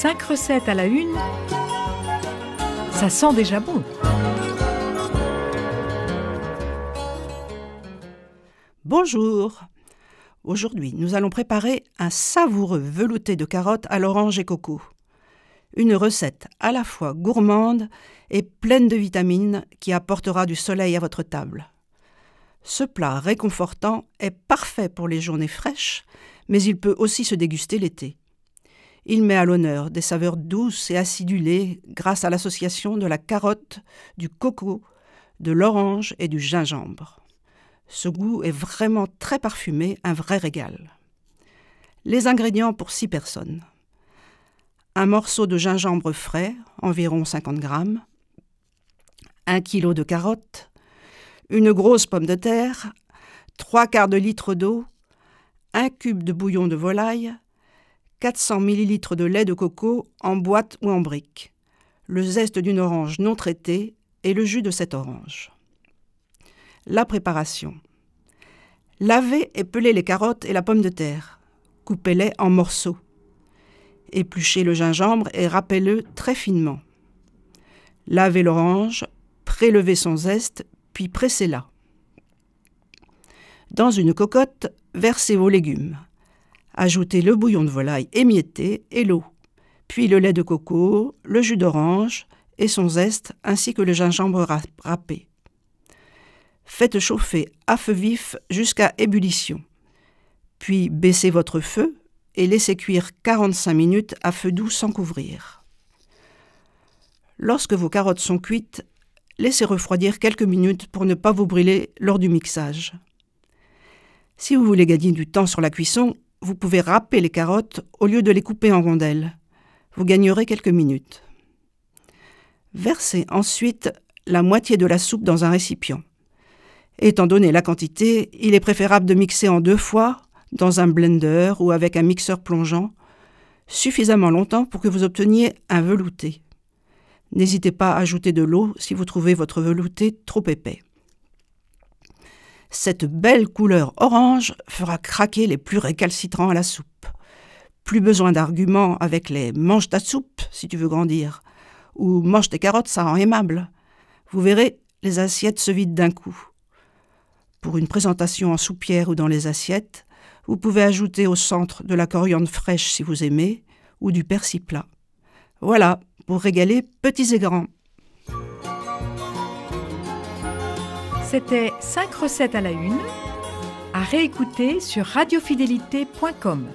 5 recettes à la une, ça sent déjà bon. Bonjour. Aujourd'hui, nous allons préparer un savoureux velouté de carottes à l'orange et coco. Une recette à la fois gourmande et pleine de vitamines qui apportera du soleil à votre table. Ce plat réconfortant est parfait pour les journées fraîches, mais il peut aussi se déguster l'été. Il met à l'honneur des saveurs douces et acidulées grâce à l'association de la carotte, du coco, de l'orange et du gingembre. Ce goût est vraiment très parfumé, un vrai régal. Les ingrédients pour 6 personnes. Un morceau de gingembre frais, environ 50 grammes. 1 kg de carottes. Une grosse pomme de terre. 3/4 de litre d'eau. 1 cube de bouillon de volaille. 400 ml de lait de coco en boîte ou en brique. Le zeste d'une orange non traitée et le jus de cette orange. La préparation. Lavez et pelez les carottes et la pomme de terre. Coupez-les en morceaux. Épluchez le gingembre et râpez-le très finement. Lavez l'orange, prélevez son zeste, puis pressez-la. Dans une cocotte, versez vos légumes. Ajoutez le bouillon de volaille émietté et l'eau, puis le lait de coco, le jus d'orange et son zeste ainsi que le gingembre râpé. Faites chauffer à feu vif jusqu'à ébullition. Puis baissez votre feu et laissez cuire 45 minutes à feu doux sans couvrir. Lorsque vos carottes sont cuites, laissez refroidir quelques minutes pour ne pas vous brûler lors du mixage. Si vous voulez gagner du temps sur la cuisson, vous pouvez râper les carottes au lieu de les couper en rondelles. Vous gagnerez quelques minutes. Versez ensuite la moitié de la soupe dans un récipient. Étant donné la quantité, il est préférable de mixer en 2 fois, dans un blender ou avec un mixeur plongeant, suffisamment longtemps pour que vous obteniez un velouté. N'hésitez pas à ajouter de l'eau si vous trouvez votre velouté trop épais. Cette belle couleur orange fera craquer les plus récalcitrants à la soupe. Plus besoin d'arguments avec les « mange ta soupe » si tu veux grandir, ou « mange tes carottes, ça rend aimable ». Vous verrez, les assiettes se vident d'un coup. Pour une présentation en soupière ou dans les assiettes, vous pouvez ajouter au centre de la coriandre fraîche si vous aimez, ou du persil plat. Voilà, pour régaler petits et grands. C'était 5 recettes à la une, à réécouter sur radiofidélité.com.